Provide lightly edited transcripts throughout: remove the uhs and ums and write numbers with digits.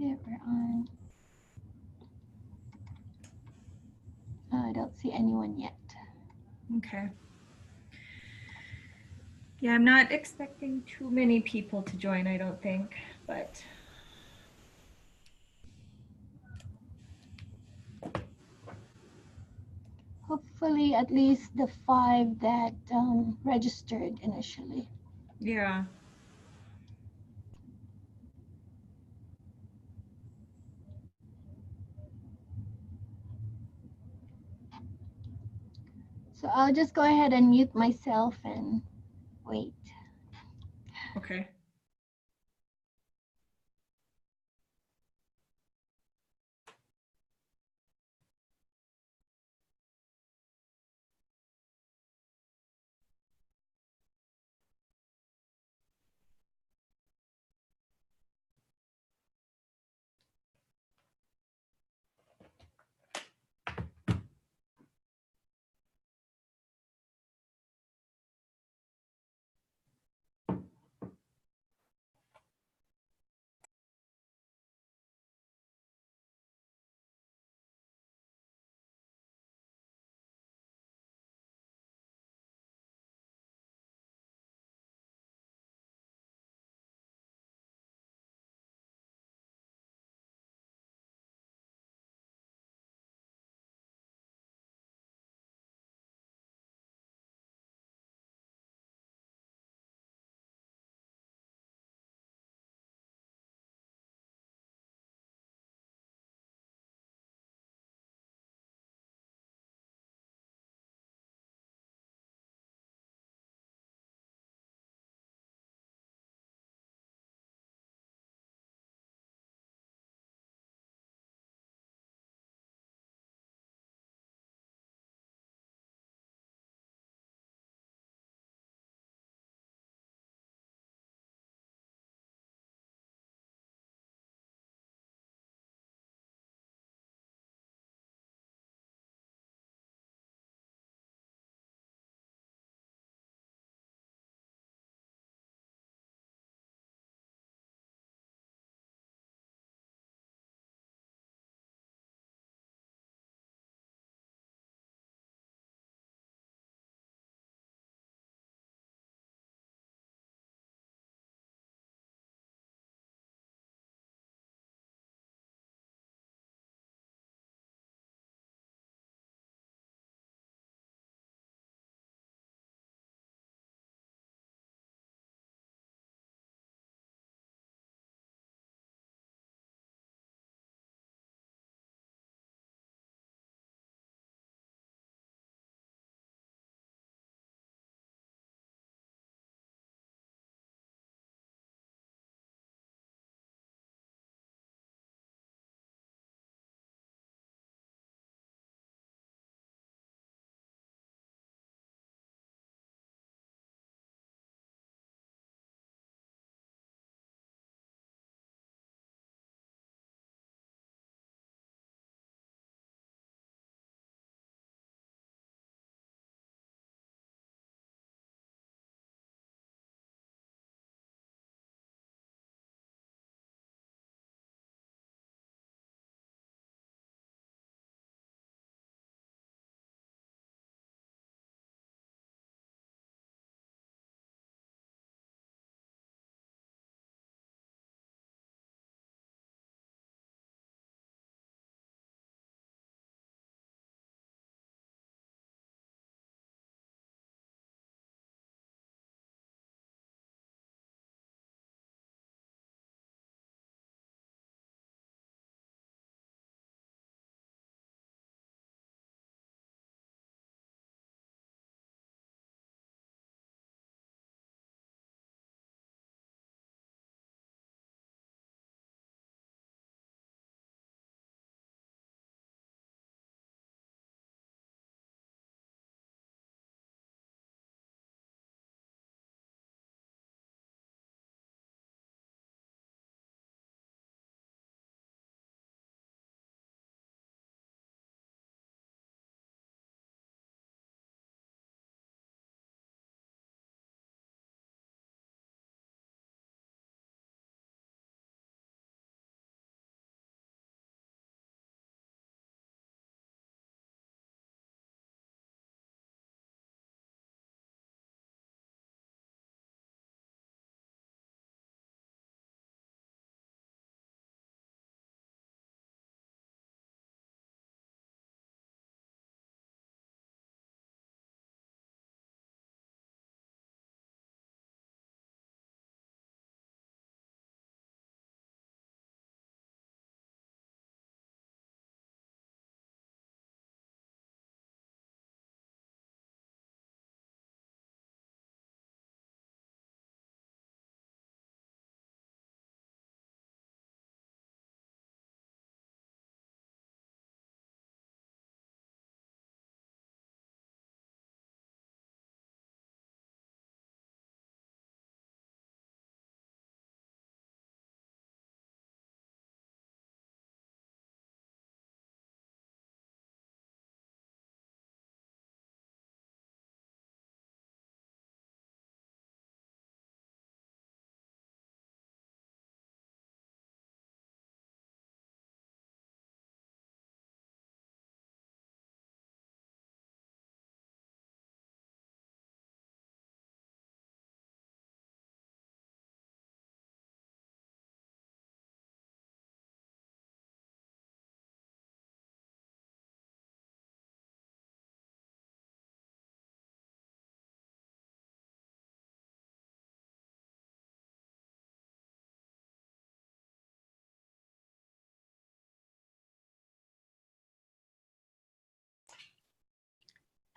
Okay, we're on. I don't see anyone yet. Okay. Yeah, I'm not expecting too many people to join, I don't think, but Hopefully, at least the 5 that registered initially. yeah. So I'll just go ahead and mute myself and wait. Okay.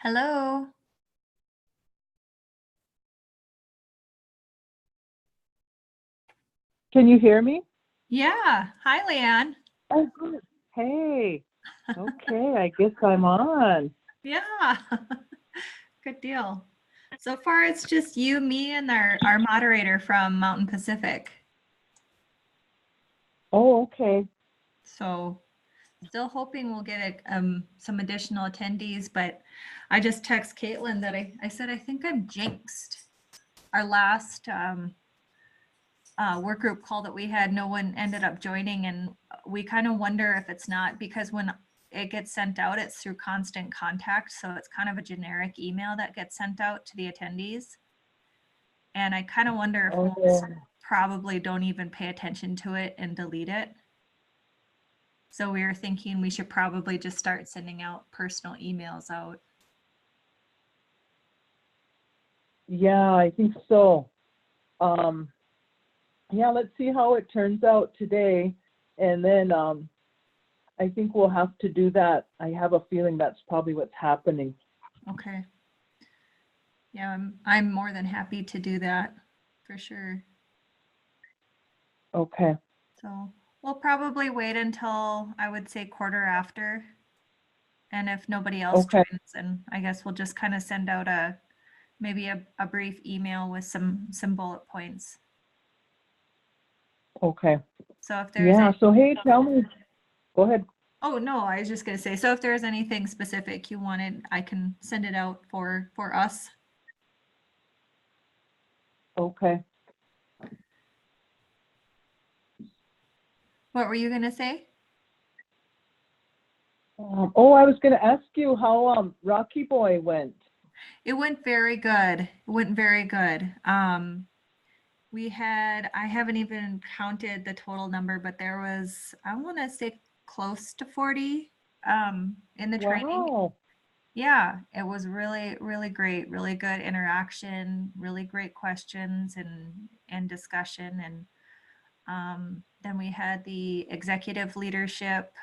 Hello. Can you hear me? Yeah. Hi, Leanne. Oh, good. Hey. Okay, I guess I'm on. Yeah. Good deal. So far, it's just you, me, and our moderator from Mountain Pacific. Oh, okay. So still hoping we'll get some additional attendees, but I just text Caitlin that I said, I think I'm jinxed. Our last work group call that we had, no one ended up joining, and we kind of wonder if it's not because when it gets sent out, it's through Constant Contact. So it's kind of a generic email that gets sent out to the attendees. And I kind of wonder if Oh, most probably don't even pay attention to it and delete it. So we were thinking we should probably just start sending out personal emails out. yeah, I think so. Yeah, let's see how it turns out today. And then I think we'll have to do that. I have a feeling that's probably what's happening. Okay. Yeah, I'm more than happy to do that for sure. Okay. So we'll probably wait until I would say quarter after. And if nobody else Okay. joins, then I guess we'll just kind of send out maybe a brief email with some bullet points. Okay. So if there's Yeah, so hey, tell me. Go ahead. oh no, I was just gonna say, so if there's anything specific you wanted, I can send it out for us. Okay. What were you gonna say? Oh, I was going to ask you how Rocky Boy went. It went very good. It went very good. I haven't even counted the total number, but there was, I want to say close to 40 in the training. Wow. Yeah, it was really, really great, really good interaction, really great questions and discussion. And then we had the executive leadership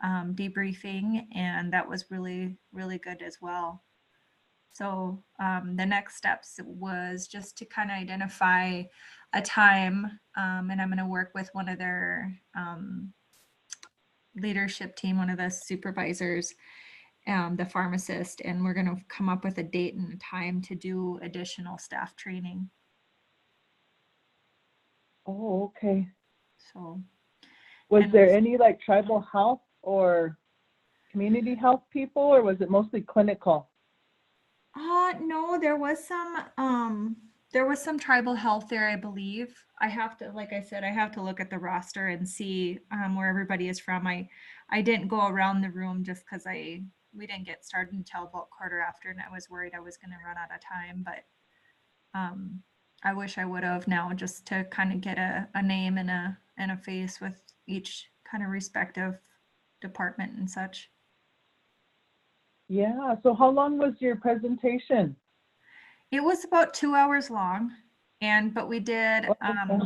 debriefing, and that was really, really good as well. So the next steps was just to kind of identify a time, and I'm going to work with one of their leadership team, one of the supervisors, the pharmacist, and we're going to come up with a date and a time to do additional staff training. Oh, okay. So, Was and there any like tribal health or community health people, or was it mostly clinical? no, there was some tribal health there, I believe. I have to, like I said, I have to look at the roster and see where everybody is from. I didn't go around the room just because we didn't get started until about quarter after, and I was worried I was going to run out of time. But I wish I would have now, just to kind of get a name and a face with each kind of respective department and such. Yeah. So how long was your presentation? It was about 2 hours long, but we did, Okay.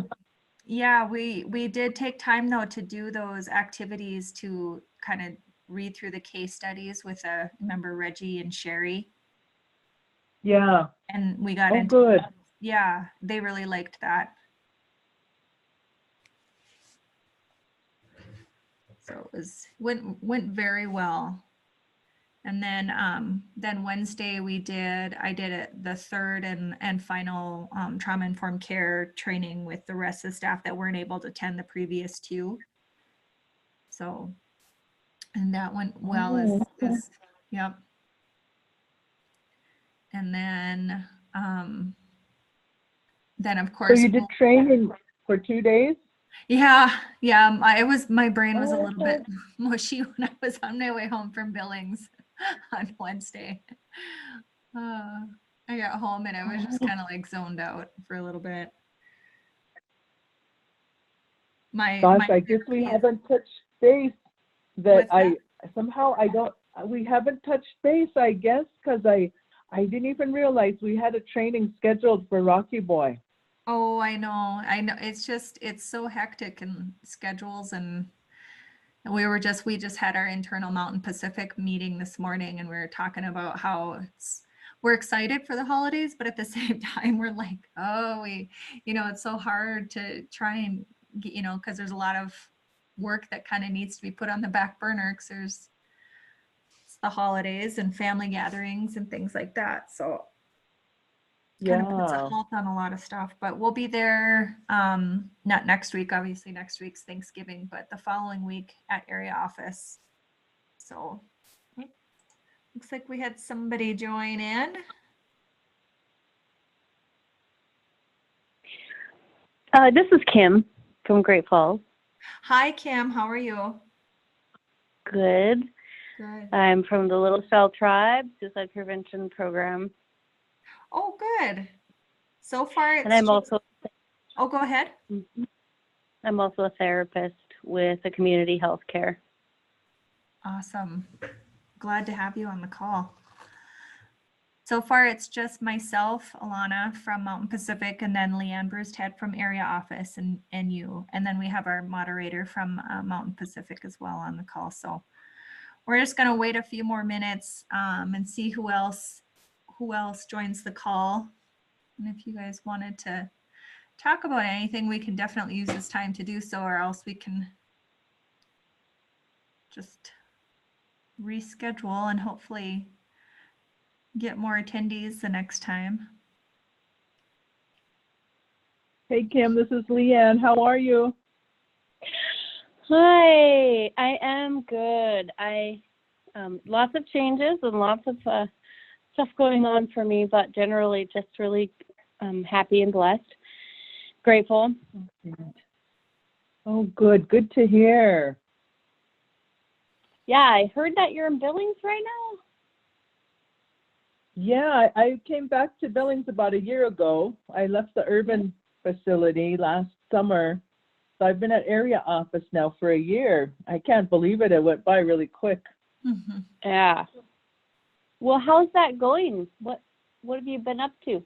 yeah, we did take time though to do those activities to kind of read through the case studies with remember Reggie and Sherry, Yeah. and we got Oh, into, good. yeah, they really liked that. So it went very well. And then Wednesday I did it the third and final trauma informed care training with the rest of the staff that weren't able to attend the previous two. So, and that went well Oh, okay. yep. And then of So course, you did training for 2 days? yeah, my brain was a Oh, little okay. bit mushy when I was on my way home from Billings on Wednesday. I got home and I was just kind of like zoned out for a little bit. Gosh, I guess we therapy is- haven't touched base. That What's somehow I don't. We haven't touched base, I guess, because I didn't even realize we had a training scheduled for Rocky Boy. Oh, I know. It's so hectic and schedules, and And we just had our internal Mountain Pacific meeting this morning, and we were talking about how we're excited for the holidays, but at the same time, we're like, oh, it's so hard to try and get, because there's a lot of work that kind of needs to be put on the back burner because it's the holidays and family gatherings and things like that. So kind of puts a Yeah. halt on a lot of stuff, but we'll be there, not next week, obviously next week's Thanksgiving, but the following week at area office. So looks like we had somebody join in. This is Kim from Great Falls. Hi, Kim, how are you? Good. Good. I'm from the Little Shell Tribe Suicide Prevention Program. Oh, good. So far, it's And I'm also Oh, go ahead. I'm also a therapist with a community health care. Awesome. Glad to have you on the call. So far, it's just myself, Alana from Mountain Pacific, and then Leanne Brewstead from area office and you. And then we have our moderator from Mountain Pacific as well on the call. So we're just going to wait a few more minutes and see who else joins the call. And if you guys wanted to talk about anything, we can definitely use this time to do so, or else we can just reschedule and hopefully get more attendees the next time. Hey, Kim, this is Leanne. How are you? Hi, I am good. Lots of changes and lots of stuff going on for me, but generally just really happy and blessed, grateful. Oh, good. Good to hear. Yeah, I heard that you're in Billings right now. Yeah, I came back to Billings about a year ago. I left the urban facility last summer. So I've been at area office now for a year. I can't believe it. It went by really quick. Mhm. Yeah. Well, how's that going? What have you been up to?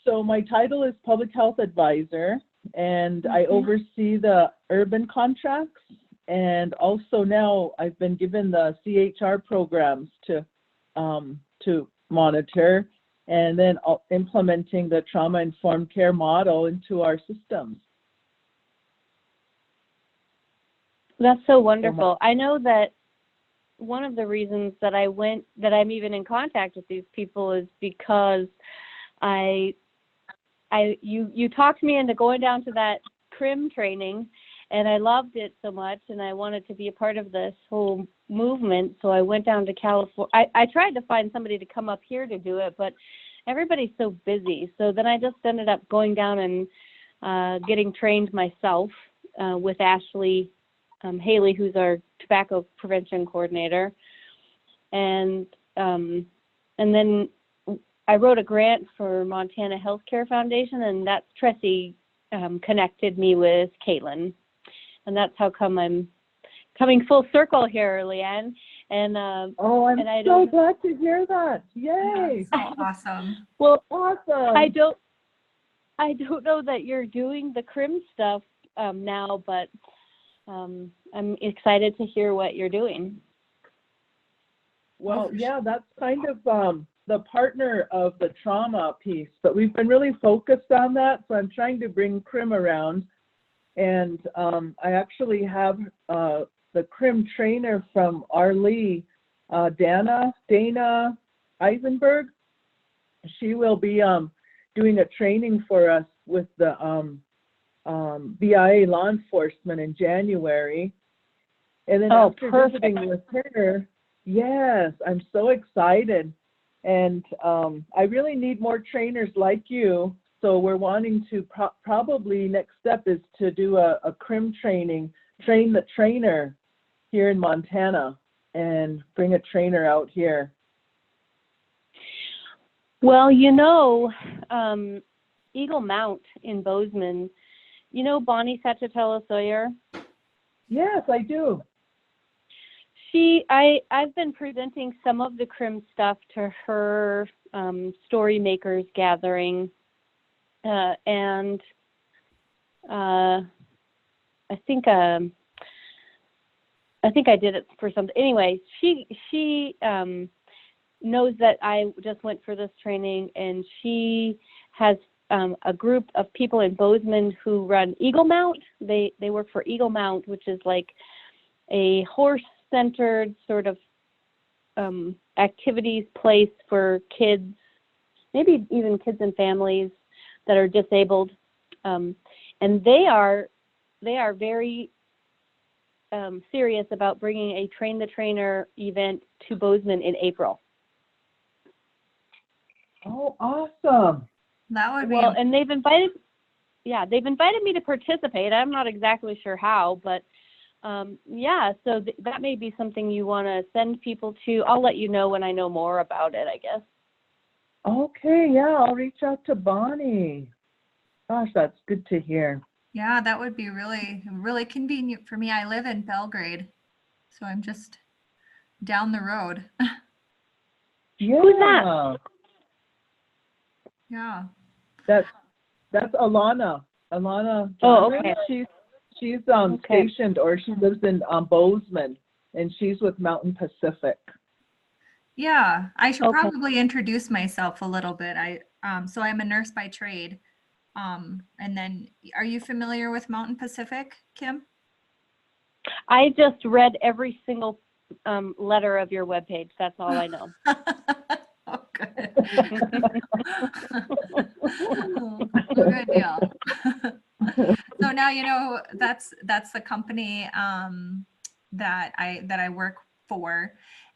So my title is Public Health Advisor, and I oversee the urban contracts. And also now I've been given the CHR programs to monitor, and then implementing the trauma-informed care model into our systems. That's so wonderful. I know that one of the reasons that I'm even in contact with these people is because you talked me into going down to that CRIM training, and I loved it so much, and I wanted to be a part of this whole movement. So I went down to California. I tried to find somebody to come up here to do it, but everybody's so busy. So then I just ended up going down and getting trained myself with Ashley Haley, who's our tobacco prevention coordinator. And then I wrote a grant for Montana Healthcare Foundation, and that's Tressie connected me with Caitlin. And that's how come I'm coming full circle here, Leanne. And I'm and so glad to hear that. Yay! So awesome. Well, Awesome. I don't know that you're doing the CRIM stuff now, but I'm excited to hear what you're doing. Well, yeah, that's kind of the partner of the trauma piece, but we've been really focused on that. So I'm trying to bring CRIM around, and I actually have the CRIM trainer from Arlee, Dana Eisenberg. She will be doing a training for us with the BIA law enforcement in January. And then after visiting with her, yes, I'm so excited. And I really need more trainers like you. So we're wanting to probably next step is to do a CRIM training, train the trainer here in Montana and bring a trainer out here. Well, Eagle Mount in Bozeman, Bonnie Sachatella Sawyer? Yes, I do. I've been presenting some of the CRIM stuff to her Story Makers gathering, and I think I think I did it for something. Anyway, she knows that I just went for this training, and she has a group of people in Bozeman who run Eagle Mount. They work for Eagle Mount, which is like a horse-centered sort of activities place for kids, maybe even kids and families that are disabled. And they are very serious about bringing a Train the Trainer event to Bozeman in April. Oh, awesome. That would be Well, and they've invited me to participate. I'm not exactly sure how, but so that may be something you want to send people to. I'll let you know when I know more about it, I guess. Okay, yeah, I'll reach out to Bonnie. Gosh, that's good to hear. yeah, that would be really, really convenient for me. I live in Belgrade, so I'm just down the road. Yeah. Who's that? Yeah. That's Alana. Alana. Oh, Johnson. okay. She's Okay. stationed, or she lives in Bozeman, and she's with Mountain Pacific. Yeah, I should Okay. probably introduce myself a little bit. So I'm a nurse by trade. And then are you familiar with Mountain Pacific, Kim? I just read every single letter of your webpage. That's all I know. Oh, good. Good deal. So now you know that's the company that I work for,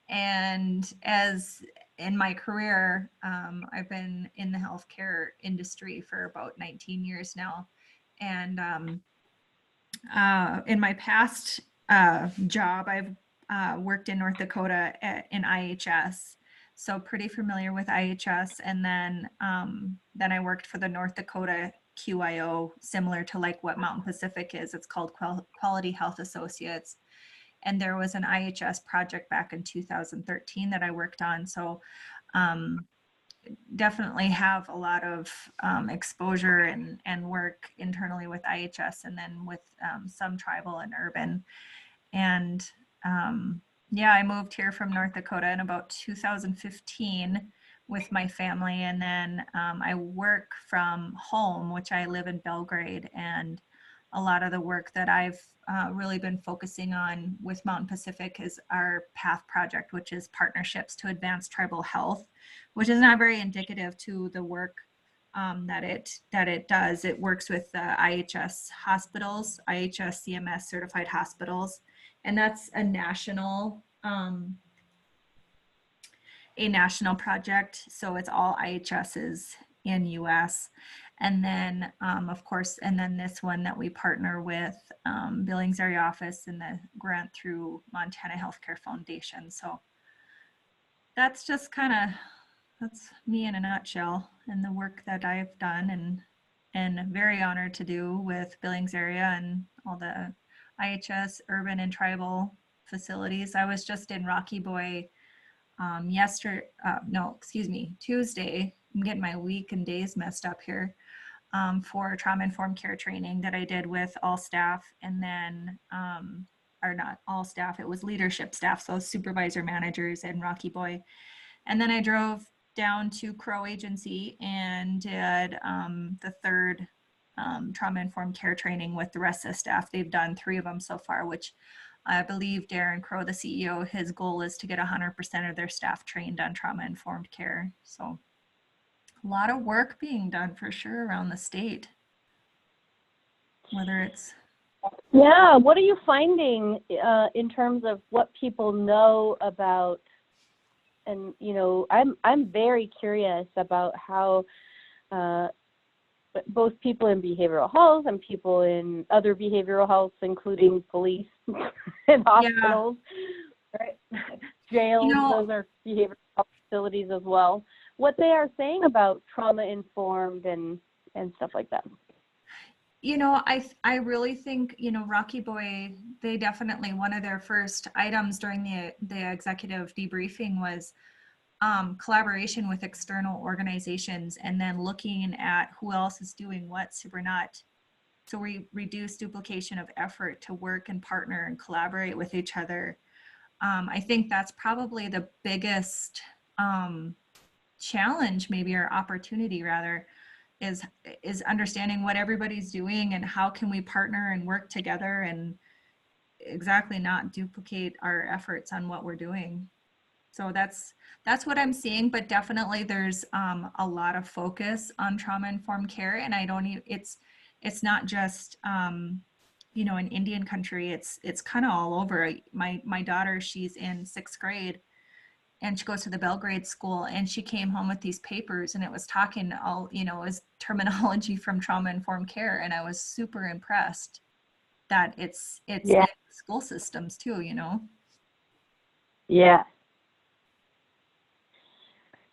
and as in my career, I've been in the healthcare industry for about 19 years now, and in my past job, I've worked in North Dakota in IHS. So pretty familiar with IHS, and then I worked for the North Dakota QIO, similar to like what Mountain Pacific is. It's called Quality Health Associates, and there was an IHS project back in 2013 that I worked on. So definitely have a lot of exposure and work internally with IHS, and then with some tribal and urban. And yeah, I moved here from North Dakota in about 2015 with my family. And then I work from home, which I live in Belgrade. And a lot of the work that I've really been focusing on with Mountain Pacific is our PATH project, which is Partnerships to Advance Tribal Health, which is not very indicative to the work that it does. It works with IHS hospitals, IHS CMS certified hospitals, and that's a national project. So it's all IHSs in US. And then of course, and then this one that we partner with Billings Area Office and the grant through Montana Healthcare Foundation. So that's just that's me in a nutshell, and the work that I've done, and very honored to do with Billings area and all the IHS urban and tribal facilities. I was just in Rocky Boy Tuesday. I'm getting my week and days messed up here, for trauma-informed care training that I did with all staff, and then, or not all staff, it was leadership staff, so supervisor managers and Rocky Boy. And then I drove down to Crow Agency and did the third trauma-informed care training with the rest of the staff. They've done 3 of them so far, which I believe Darren Crow, the CEO, his goal is to get 100% of their staff trained on trauma-informed care. So a lot of work being done for sure around the state, whether it's... Yeah, what are you finding in terms of what people know about? And I'm very curious about how both people in behavioral health and people in other behavioral health, including police and hospitals, right? Jails, those are behavioral health facilities as well. What they are saying about trauma-informed and stuff like that. I really think, Rocky Boy, they definitely, one of their first items during the executive debriefing was collaboration with external organizations, and then looking at who else is doing what, so we're not So we reduce duplication of effort to work and partner and collaborate with each other. I think that's probably the biggest challenge, maybe, or opportunity rather, is understanding what everybody's doing and how can we partner and work together and exactly not duplicate our efforts on what we're doing. So that's what I'm seeing, but definitely there's a lot of focus on trauma-informed care, and I don't even, it's not just you know, in Indian country, it's kind of all over. My daughter, she's in 6th grade, and she goes to the Belgrade school, and she came home with these papers, and it was talking all, you know, it was terminology from trauma-informed care, and I was super impressed that it's in school systems too, you know. Yeah.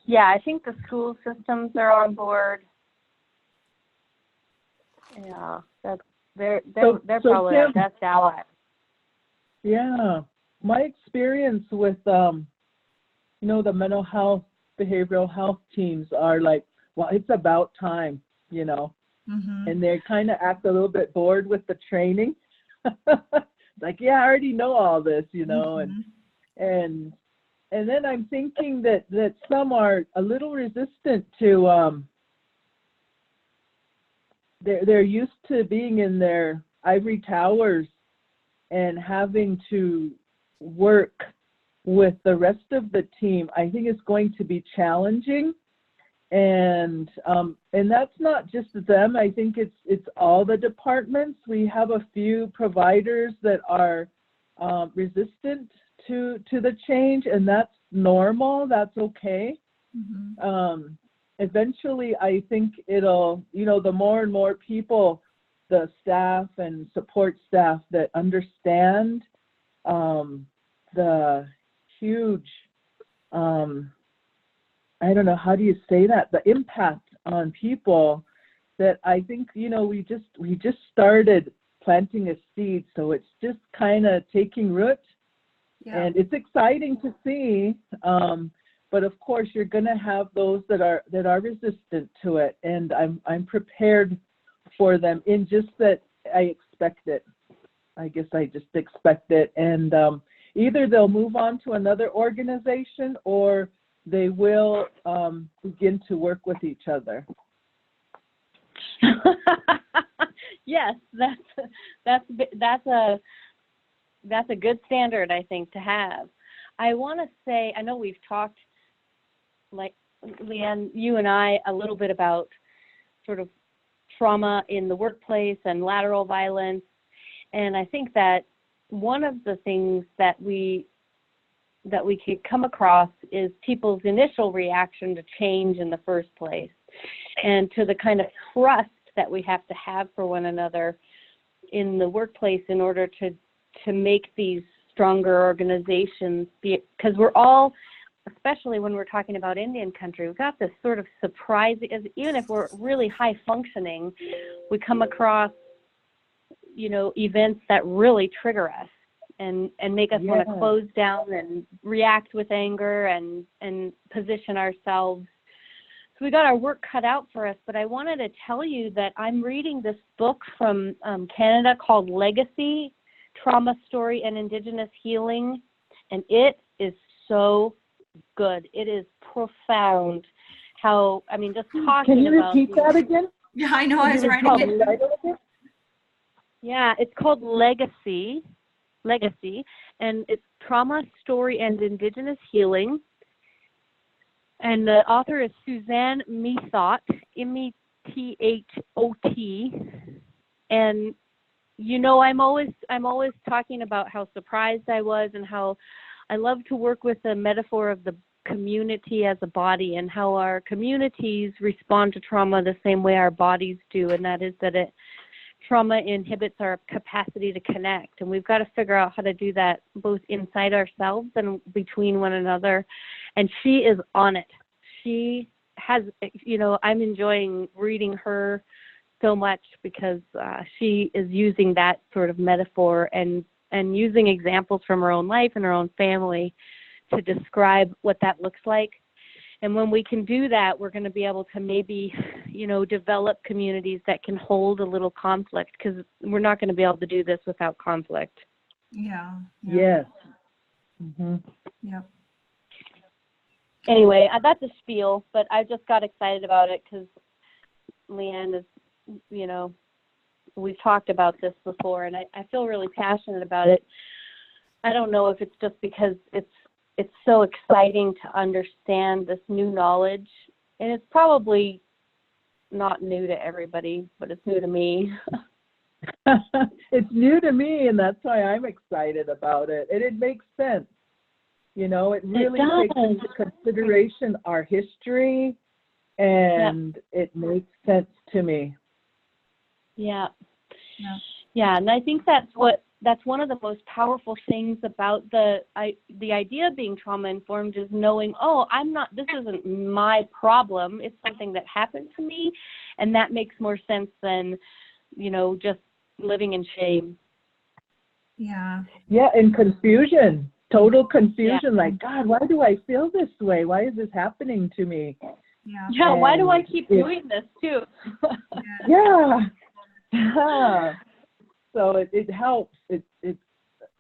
Yeah, I think the school systems are on board. Yeah, they're probably our best ally. Yeah, my experience with you know, the mental health, behavioral health teams are like, well, it's about time, you know, and they kind of act a little bit bored with the training. Like, yeah, I already know all this, you know, and then I'm thinking that some are a little resistant to they're used to being in their ivory towers and having to work with the rest of the team. I think it's going to be challenging, and that's not just them. I think it's all the departments. We have a few providers that are resistant to the change, and that's normal. That's okay. Eventually, I think it'll, you know, the more and more people, the staff and support staff that understand the huge, I don't know, how do you say that? The impact on people, that I think, you know, we just started planting a seed, so it's just kind of taking root. Yeah. And it's exciting to see, but of course you're going to have those that are resistant to it, and I'm prepared for them, in just that I expect it. I guess I just expect it, and either they'll move on to another organization, or they will begin to work with each other. Yes, that's a good standard, I think, to have. I want to say, I know we've talked, like, Leanne, you and I, a little bit about sort of trauma in the workplace and lateral violence, and I think that one of the things that we could come across is people's initial reaction to change in the first place, and to the kind of trust that we have to have for one another in the workplace in order to make these stronger organizations, because we're all, especially when we're talking about Indian country, we've got this sort of surprise, even if we're really high functioning, we come across, you know, events that really trigger us and make us want to close down and react with anger and position ourselves. So we got our work cut out for us, but I wanted to tell you that I'm reading this book from Canada called Legacy, Trauma Story and Indigenous Healing, and it is so good. It is profound. How, I mean, just talking about... Can you repeat that again? Yeah, I know, I was writing it. Yeah, it's called Legacy, and it's Trauma, Story, and Indigenous Healing. And the author is Suzanne Methot, M-E-T-H-O-T. And, you know, I'm always talking about how surprised I was and how I love to work with the metaphor of the community as a body, and how our communities respond to trauma the same way our bodies do, and that is that trauma inhibits our capacity to connect, and we've got to figure out how to do that both inside ourselves and between one another. And she is on it. She has, you know, I'm enjoying reading her so much because she is using that sort of metaphor and using examples from her own life and her own family to describe what that looks like. And when we can do that, we're going to be able to maybe, develop communities that can hold a little conflict, because we're not going to be able to do this without conflict. Yeah. Yes. Mm-hmm. Yep. Anyway, that's a spiel, but I just got excited about it because Leanne is, we've talked about this before, and I feel really passionate about it. I don't know if it's just because it's so exciting to understand this new knowledge, and it's probably not new to everybody, but it's new to me. It's new to me, and that's why I'm excited about it. And it makes sense. It really takes into consideration our history, and it makes sense to me. Yeah. Yeah. Yeah, and I think that's one of the most powerful things about the idea of being trauma informed is knowing, this isn't my problem. It's something that happened to me, and that makes more sense than, just living in shame. Yeah. Yeah, and confusion, total confusion. Like, God, why do I feel this way? Why is this happening to me? Yeah. Yeah, And why do I keep doing this too? Yeah. So it helps.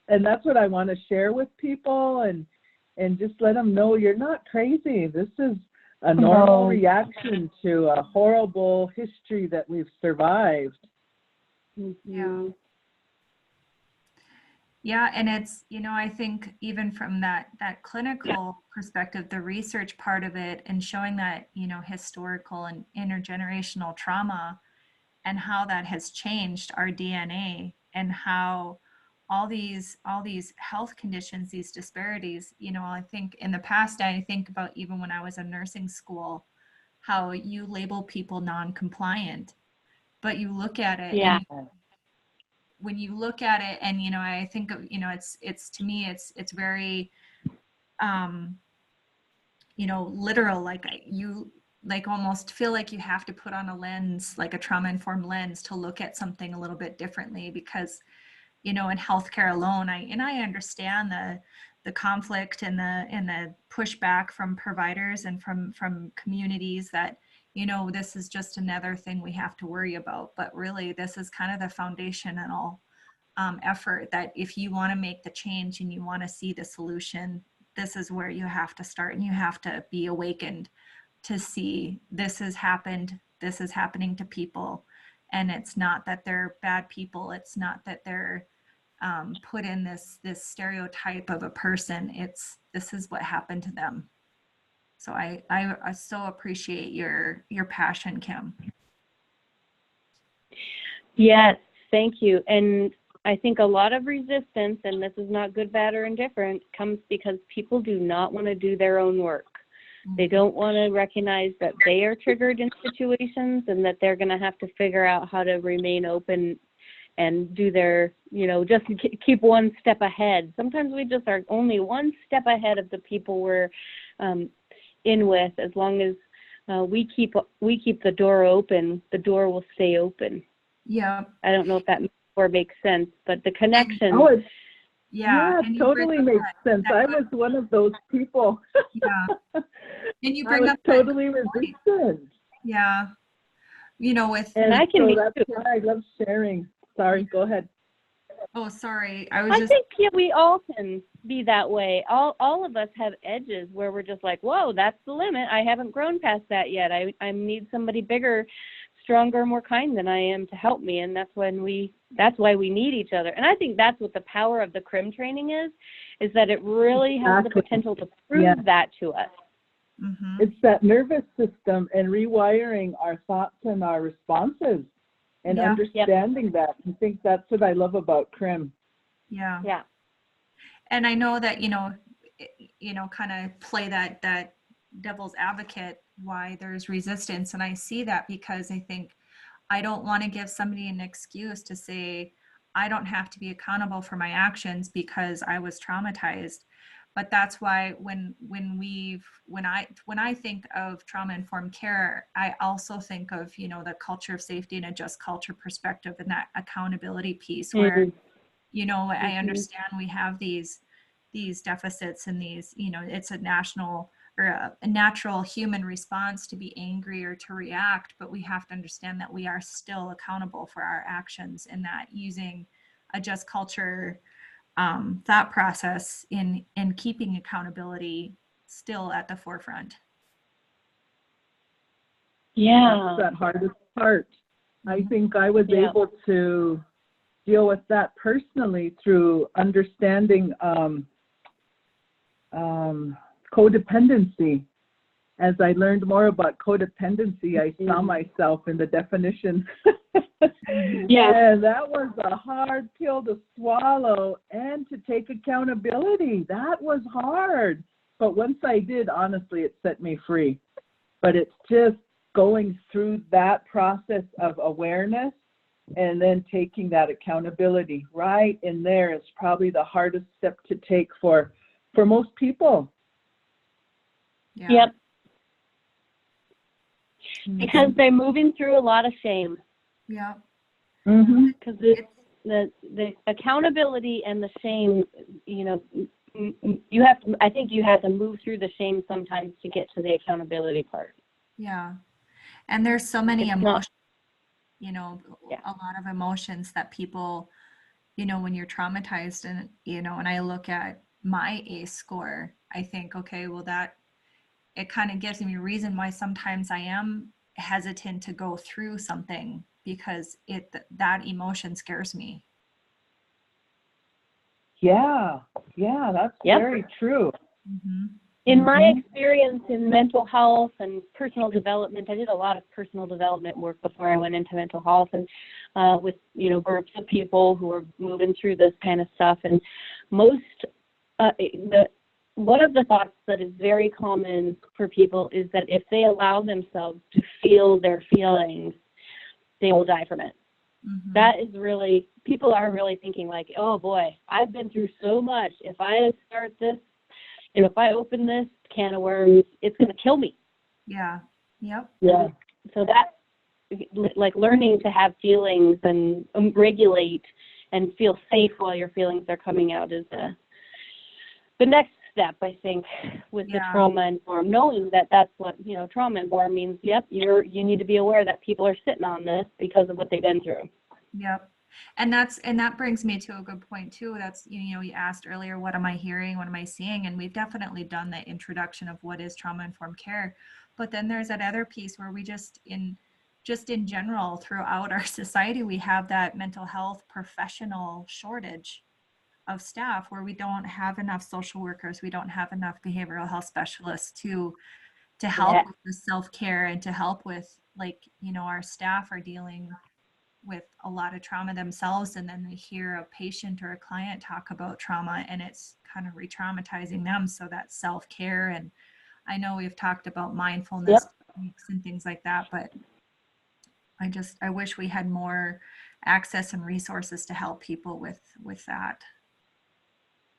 And that's what I want to share with people, and just let them know you're not crazy. This is a normal reaction to a horrible history that we've survived. Yeah. Yeah, and it's, I think even from that clinical perspective, the research part of it, and showing that, historical and intergenerational trauma and how that has changed our DNA, and how all these health conditions, these disparities, I think in the past, I think about even when I was in nursing school, how you label people non-compliant, but you look at it, Yeah. and when you look at it, and I think of, it's to me, it's very literal, like you almost feel like you have to put on a lens, like a trauma-informed lens, to look at something a little bit differently, because in healthcare alone, I understand the conflict and the pushback from providers and from communities that this is just another thing we have to worry about, but really this is kind of the foundational effort, that if you want to make the change and you want to see the solution, this is where you have to start, and you have to be awakened to see this has happened, this is happening to people, and it's not that they're bad people, it's not that they're put in this stereotype of a person, this is what happened to them. So I so appreciate your passion, Kim. Yes, thank you. And I think a lot of resistance, and this is not good, bad, or indifferent, comes because people do not want to do their own work. They don't want to recognize that they are triggered in situations, and that they're going to have to figure out how to remain open and do their, just keep one step ahead. Sometimes we just are only one step ahead of the people we're in with. As long as we keep the door open, the door will stay open. Yeah. I don't know if that makes sense, but the connection. Yeah, it totally makes sense. I was one of those people. Yeah. And you bring up totally resistant. Yeah. And I can so that's why I love sharing. Sorry, go ahead. Oh, sorry. I think we all can be that way. All of us have edges where we're just like, whoa, that's the limit. I haven't grown past that yet. I need somebody bigger, stronger, more kind than I am to help me. And that's why we need each other. And I think that's what the power of the CRIM training is that it really has the potential to prove that to us. Mm-hmm. It's that nervous system and rewiring our thoughts and our responses, and understanding that. I think that's what I love about CRIM. Yeah. Yeah. And I know that, kind of play that devil's advocate, why there's resistance. And I see that because I think I don't want to give somebody an excuse to say, I don't have to be accountable for my actions because I was traumatized. But that's why when I think of trauma-informed care, I also think of, the culture of safety and a just culture perspective, and that accountability piece where, I understand we have these deficits and these, it's a national or a natural human response to be angry or to react, but we have to understand that we are still accountable for our actions, and that using a just culture thought process in keeping accountability still at the forefront. Yeah. That's that hardest part. I Mhm. think I was Yeah. able to deal with that personally through understanding codependency. As I learned more about codependency, I saw myself in the definition. Yeah. And that was a hard pill to swallow, and to take accountability. That was hard. But once I did, honestly, it set me free. But it's just going through that process of awareness and then taking that accountability right in there is probably the hardest step to take for most people. Yeah. Yep. Because they're moving through a lot of shame. Yeah. Mm-hmm. Because the accountability and the shame, you know, you have to, I think you have to move through the shame sometimes to get to the accountability part. Yeah. And there's so many It's not- emotions, you know, Yeah. a lot of emotions that people, you know, when you're traumatized, and, you know, and I look at my ACE score, I think, okay, well, that, it kind of gives me a reason why sometimes I am hesitant to go through something, because that emotion scares me. Yeah, that's Yep. very true. Mm-hmm. In my Mhm. experience in mental health and personal development, I did a lot of personal development work before I went into mental health, and with, you know, groups of people who are moving through this kind of stuff. And one of the thoughts that is very common for people is that if they allow themselves to feel their feelings, they will die from it. Mm-hmm. That is really, people are really thinking like, oh boy, I've been through so much. If I start this, and if I open this can of worms, it's going to kill me. Yeah. Yep. Yeah. So that, like, learning to have feelings and regulate and feel safe while your feelings are coming out is the next step, I think, with the Yeah. trauma-informed, knowing that that's what, you know, trauma-informed means. Yep, you need to be aware that people are sitting on this because of what they've been through. Yep. And that brings me to a good point too. That's, you know, you asked earlier, what am I hearing? What am I seeing? And we've definitely done the introduction of what is trauma-informed care. But then there's that other piece where we just in general throughout our society, we have that mental health professional shortage of staff, where we don't have enough social workers. We don't have enough behavioral health specialists to help Yeah. with the self-care, and to help with, like, you know, our staff are dealing with a lot of trauma themselves, and then they hear a patient or a client talk about trauma, and it's kind of re-traumatizing them. So that self-care, and I know we've talked about mindfulness techniques and things like that, but I wish we had more access and resources to help people with that.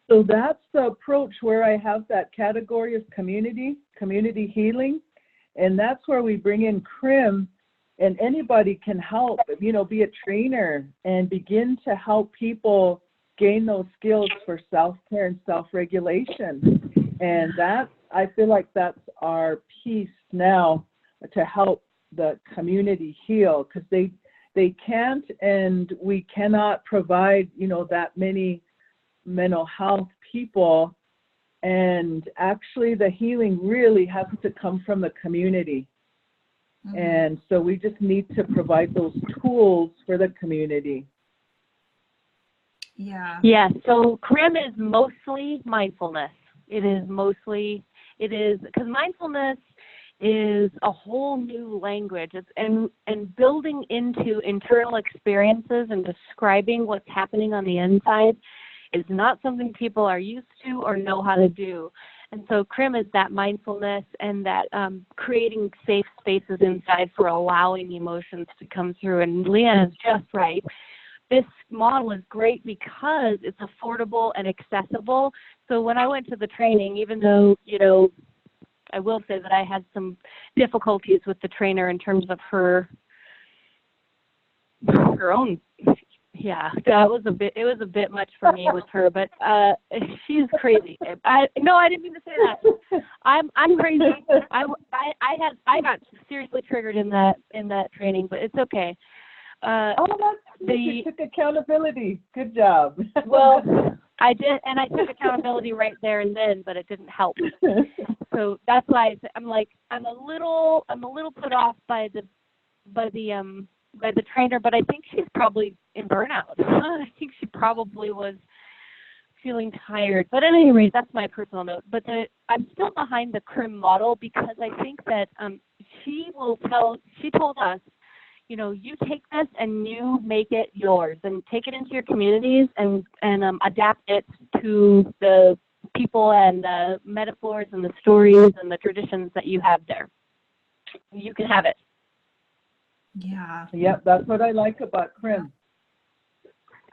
So that's the approach where I have that category of community healing. And that's where we bring in CRIM, and anybody can help, you know, be a trainer and begin to help people gain those skills for self-care and self-regulation. And that, I feel like that's our piece now to help the community heal, because they can't, and we cannot provide, you know, that many mental health people. And actually the healing really has to come from the community. Mhm. And so we just need to provide those tools for the community. Yeah. Yeah, so CRIM is mostly mindfulness. It is because mindfulness is a whole new language. It's and building into internal experiences and describing what's happening on the inside is not something people are used to or know how to do. And so CRIM is that mindfulness and that creating safe spaces inside for allowing emotions to come through. And Leanne is just right. This model is great because it's affordable and accessible. So when I went to the training, even though, you know, I will say that I had some difficulties with the trainer in terms of her own Yeah, that was it was a bit much for me with her, but she's crazy. No, I didn't mean to say that. I'm crazy. I got seriously triggered in that training, but it's okay. Oh, that's good. You took accountability. Good job. Well, I did, and I took accountability right there and then, but it didn't help. So that's why I'm a little put off by the trainer, but I think she's probably in burnout. I think she probably was feeling tired. But at any rate, that's my personal note. But I'm still behind the CRIM model because I think that she told us, you know, you take this and you make it yours and take it into your communities and adapt it to the people and the metaphors and the stories and the traditions that you have there. You can have it. Yeah. Yep, that's what I like about CRIM.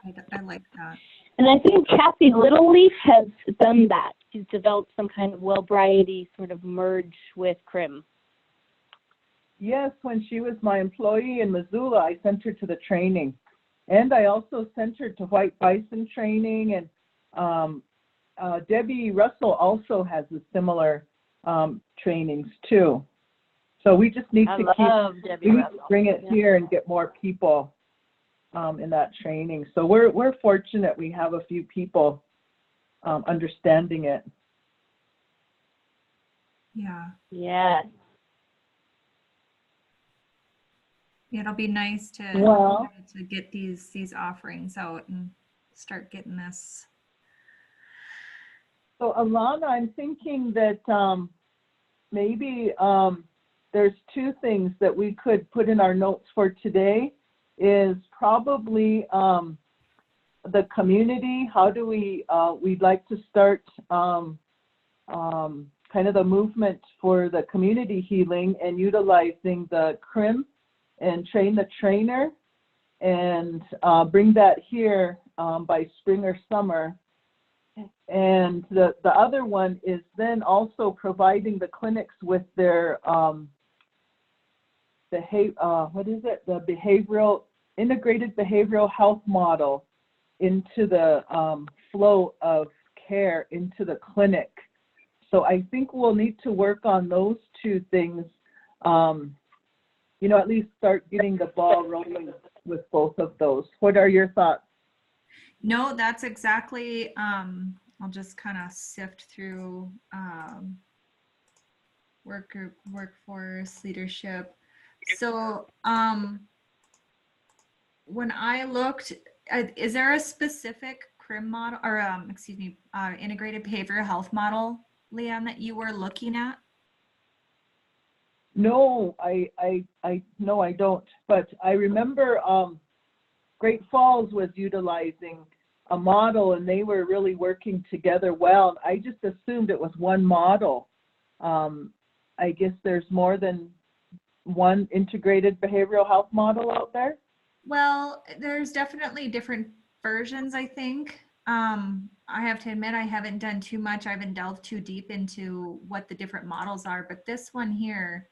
I like that. And I think Kathy Littleleaf has done that. She's developed some kind of Wellbriety sort of merge with CRIM. Yes, when she was my employee in Missoula, I sent her to the training. And I also sent her to White Bison training. And Debbie Russell also has a similar trainings too. So we just need to bring it here and get more people in that training. So we're fortunate we have a few people understanding it. Yeah. Yes. It'll be nice to get these offerings out and start getting this. So Alana, I'm thinking that maybe there's two things that we could put in our notes for today is probably the community. How do we'd like to start kind of the movement for the community healing and utilizing the CRIM and train the trainer and bring that here by spring or summer. And the other one is then also providing the clinics with their integrated behavioral health model into the flow of care into the clinic. So I think we'll need to work on those two things, at least start getting the ball rolling with both of those. What are your thoughts? No, that's exactly, I'll just kind of sift through work group, workforce, leadership. So when I looked, is there a specific CRIM model or integrated behavioral health model, Leanne, that you were looking at? No, I don't. But I remember Great Falls was utilizing a model, and they were really working together well. I just assumed it was one model. I guess there's more than one integrated behavioral health model out there. Well, there's definitely different versions, I think. I have to admit, I haven't done too much. I haven't delved too deep into what the different models are, but this one here,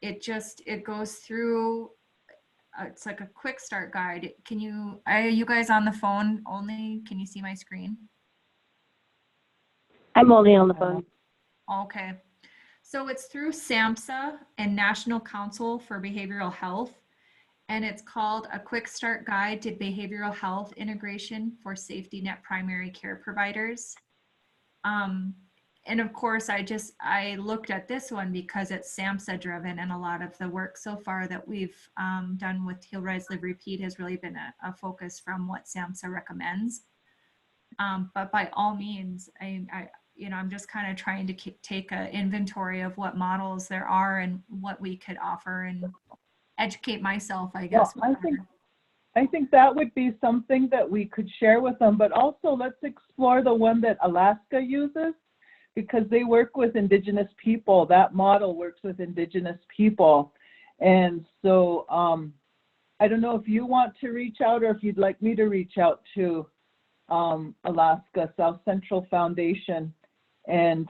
it goes through, it's like a quick start guide. Are you guys on the phone only? Can you see my screen? I'm only on the phone. Okay. So it's through SAMHSA and National Council for Behavioral Health. And it's called A Quick Start Guide to Behavioral Health Integration for Safety Net Primary Care Providers. And of course, I looked at this one because it's SAMHSA driven, and a lot of the work so far that we've done with Heal, Rise, Live, Repeat has really been a focus from what SAMHSA recommends. But by all means, I'm just kind of trying to take an inventory of what models there are and what we could offer and educate myself, I guess. Well, I think that would be something that we could share with them, but also let's explore the one that Alaska uses, because they work with Indigenous people. That model works with Indigenous people. And so I don't know if you want to reach out or if you'd like me to reach out to Alaska South Central Foundation. And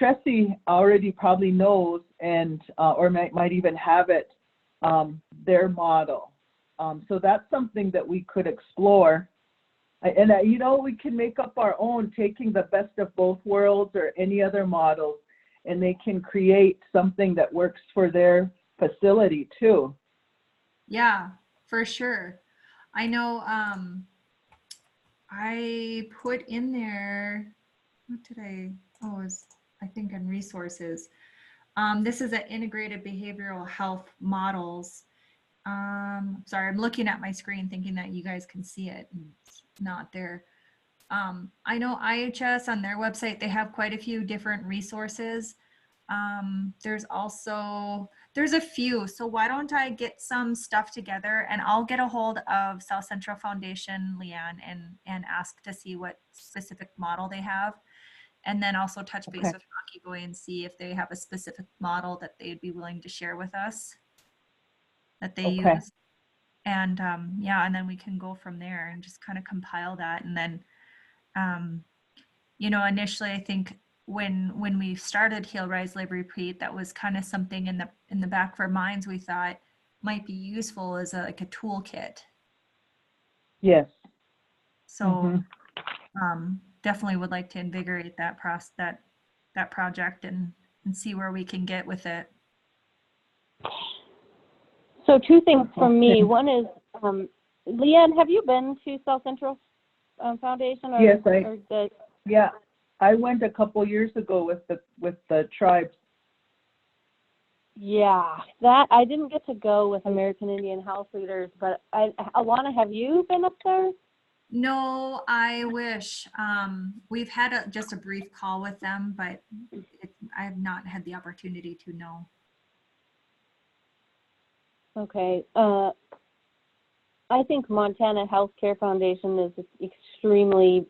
Tressie already probably knows and or might even have it, their model. So that's something that we could explore. And, you know, we can make up our own, taking the best of both worlds or any other models, and they can create something that works for their facility too. Yeah, for sure. I know I put in there, what did oh, it was, I think in resources. This is an integrated behavioral health models. Sorry, I'm looking at my screen thinking that you guys can see it, and it's not there. I know IHS on their website, they have quite a few different resources. There's a few. So why don't I get some stuff together, and I'll get a hold of South Central Foundation, Leanne, and ask to see what specific model they have. And then also touch base with Rocky Boy and see if they have a specific model that they'd be willing to share with us that they use. And yeah, and then we can go from there and just kind of compile that. And then, you know, initially I think when we started Heal, Rise, Live, Repeat, that was kind of something in the back of our minds we thought might be useful as like a toolkit. Yes. So definitely would like to invigorate that that project and see where we can get with it. So two things from me. One is, Leanne, have you been to South Central Foundation? Or, yes, yeah, I went a couple years ago with the tribes. Yeah, that I didn't get to go with American Indian Health Leaders, but Alana, have you been up there? No, I wish. We've had just a brief call with them, but I have not had the opportunity to know. Okay. I think Montana Healthcare Foundation is extremely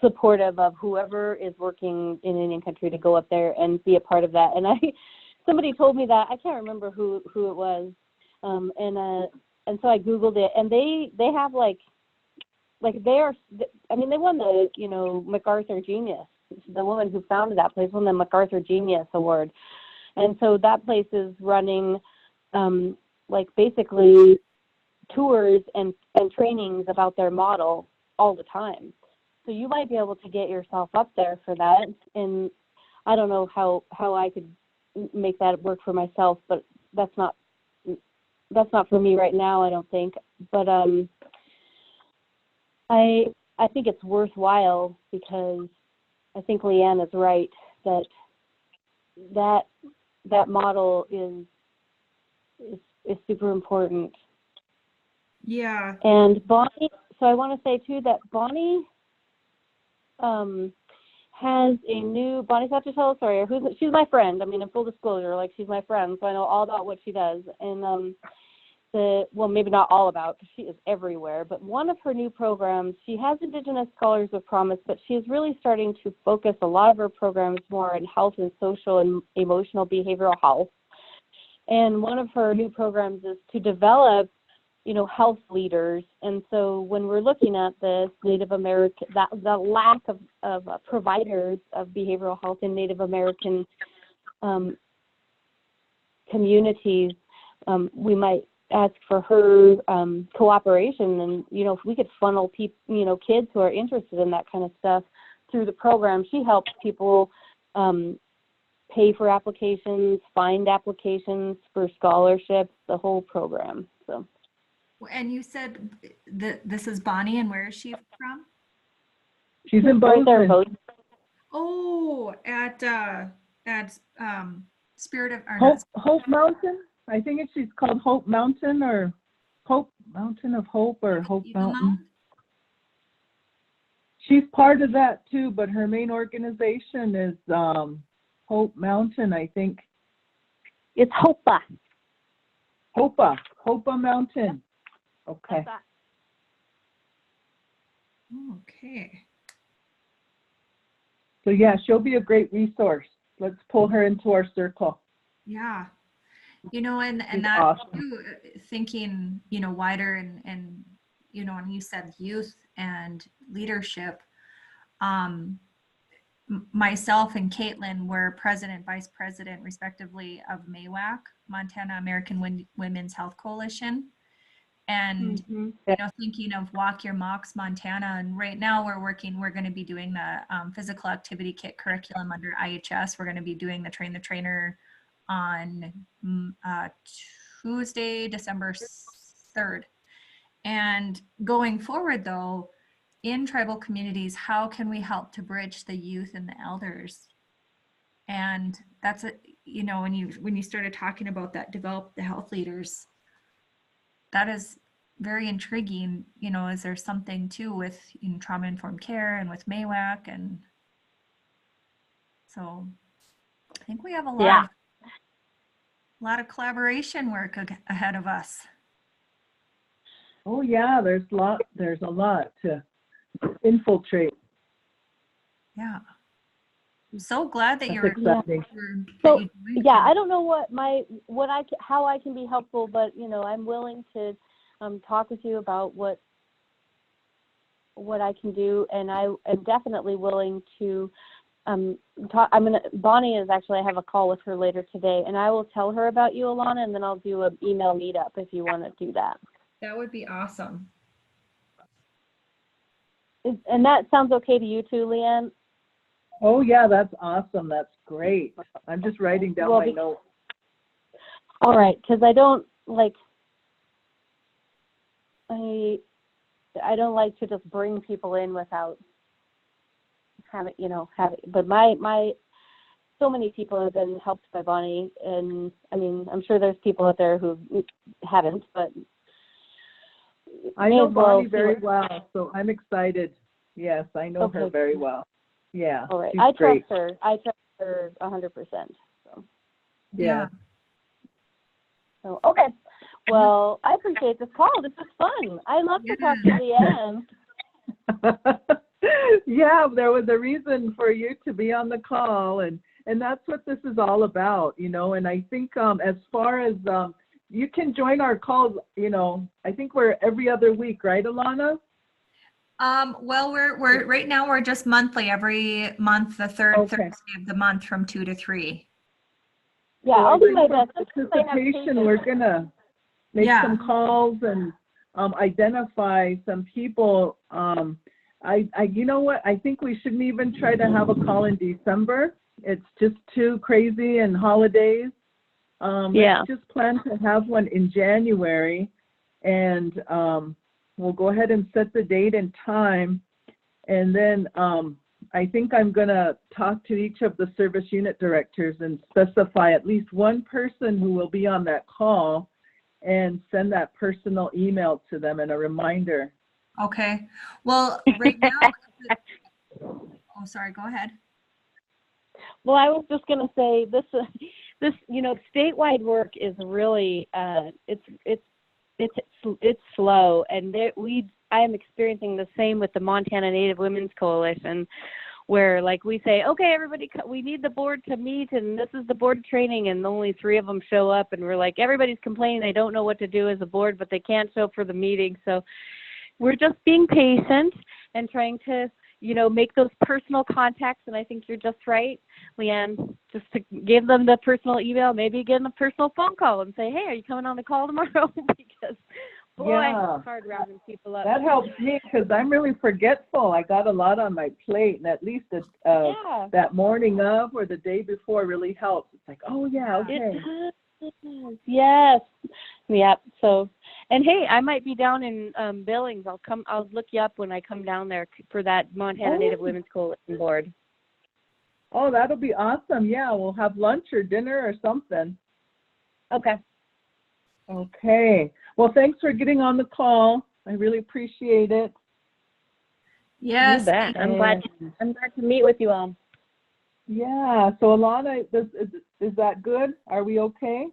supportive of whoever is working in Indian country to go up there and be a part of that. And somebody told me that, I can't remember who it was. And so I Googled it, and they have like they are, I mean, they won the, you know, MacArthur Genius. The woman who founded that place won the MacArthur Genius Award. And so that place is running like basically tours and trainings about their model all the time. So you might be able to get yourself up there for that. And I don't know how I could make that work for myself, but that's not for me right now, I don't think. But I think it's worthwhile, because I think Leanne is right that model is super important. Yeah. And Bonnie, so I want to say too that Bonnie has a new, Bonnie Satchel, sorry, she's my friend. I mean, in full disclosure, like, she's my friend, so I know all about what she does. And well, maybe not all about, because she is everywhere, but one of her new programs, she has Indigenous Scholars of Promise, but she is really starting to focus a lot of her programs more on health and social and emotional behavioral health. And one of her new programs is to develop, you know, health leaders. And so when we're looking at this Native American, the lack of providers of behavioral health in Native American communities, we might ask for her cooperation. And, you know, if we could funnel people, you know, kids who are interested in that kind of stuff through the program. She helps people pay for applications, find applications for scholarships, the whole program. So. And you said that this is Bonnie, and where is she from? She's in Bozeman. Right. Oh, at Spirit of Hope Mountain. I think she's called Hope Mountain, or Hope Mountain of Hope, or Hope Mountain. She's part of that too, but her main organization is Hope Mountain, I think. It's HOPA. Hopa Mountain. Okay. Okay. So yeah, she'll be a great resource. Let's pull her into our circle. Yeah. You know, and She's that awesome. too, thinking, you know, wider and, you know, and you said youth and leadership, myself and Caitlin were president, vice president, respectively, of MAWAC, Montana American Women's Health Coalition. And Mhm. thinking of Walk Your Mocks Montana, and right now we're going to be doing the physical activity kit curriculum under IHS. We're going to be doing the Train the Trainer on Tuesday, December 3rd. And going forward though, in tribal communities, how can we help to bridge the youth and the elders? And that's when you started talking about that, develop the health leaders, that is very intriguing. Is there something too with trauma informed care and with MAWAC? And so I think we have a lot of collaboration work ahead of us. Oh yeah, there's a lot to infiltrate. Yeah. I'm so glad that That's you're exciting. So, that yeah, I don't know how I can be helpful, but I'm willing to talk with you about what I can do, and I am definitely willing to talk. Bonnie is actually, I have a call with her later today, and I will tell her about you, Alana, and then I'll do an email meetup if you want to do that. That would be awesome. And that sounds okay to you too, Leanne? Oh yeah, that's awesome. That's great. I'm just writing down my notes. All right, because I don't like to just bring people in without having, but so many people have been helped by Bonnie, and I'm sure there's people out there who haven't, but I know Bonnie very well, so I'm excited. Yes, I know her very well. Yeah. All right. She's I great. trust her. I trust her 100%. So. Yeah. So okay. Well, I appreciate this call. This was fun. I love to talk to Leanne. Yeah, there was a reason for you to be on the call, and that's what this is all about, And I think as far as you can join our calls, I think we're every other week, right, Alana? Well, we're right now we're just monthly, every month, the third Thursday of the month from 2 to 3. Yeah, so I'll do my best. Participation, we're gonna make some calls and identify some people. You know what? I think we shouldn't even try to have a call in December. It's just too crazy and holidays. Let's just plan to have one in January, and we'll go ahead and set the date and time. And then I think I'm going to talk to each of the service unit directors and specify at least one person who will be on that call and send that personal email to them and a reminder. Okay. Well, right now, oh, sorry, go ahead. Well, I was just going to say this, statewide work is really, it's slow, and I am experiencing the same with the Montana Native Women's Coalition, where we say, okay, everybody, we need the board to meet, and this is the board training, and only 3 of them show up, and we're like, everybody's complaining they don't know what to do as a board, but they can't show up for the meeting. So we're just being patient and trying to make those personal contacts. And I think you're just right, Leanne, just to give them the personal email, maybe get them a personal phone call and say, hey, are you coming on the call tomorrow? Because boy, it's hard rounding people up. That helps me because I'm really forgetful. I got a lot on my plate, and at least that morning of or the day before really helps. It's like, oh yeah, okay. Yes. Yep. So, and hey, I might be down in Billings. I'll look you up when I come down there for that Montana Native Women's Coalition board. Oh, that'll be awesome. Yeah, we'll have lunch or dinner or something. Okay. Okay. Well, thanks for getting on the call. I really appreciate it. Yes. You bet. I'm glad to meet with you all. Yeah. So Alana, is that good? Are we okay?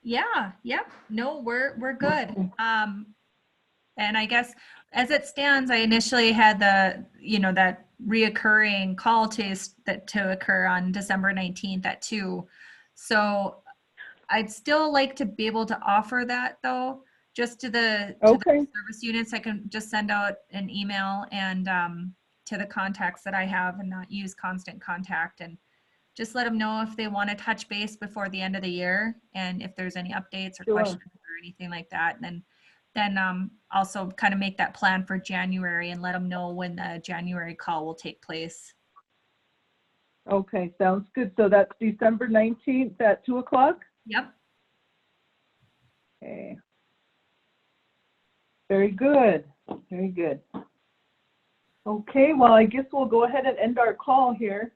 Yeah. Yep. No, we're good. And I guess as it stands, I initially had that reoccurring call to occur on December 19th at 2. So I'd still like to be able to offer that though, just to the service units. I can just send out an email and to the contacts that I have and not use constant contact, and just let them know if they want to touch base before the end of the year and if there's any updates or questions or anything like that. And then then also kind of make that plan for January and let them know when the January call will take place. Okay, sounds good. So that's December 19th at 2 o'clock? Yep. Okay. Very good. Very good. Okay, well, I guess we'll go ahead and end our call here.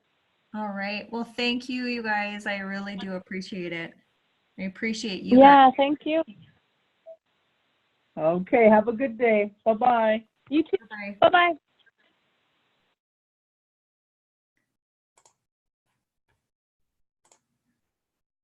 All right. Well, thank you, you guys. I really do appreciate it. I appreciate you guys. Yeah, thank you. Okay, have a good day. Bye-bye. You too. Bye. Bye-bye.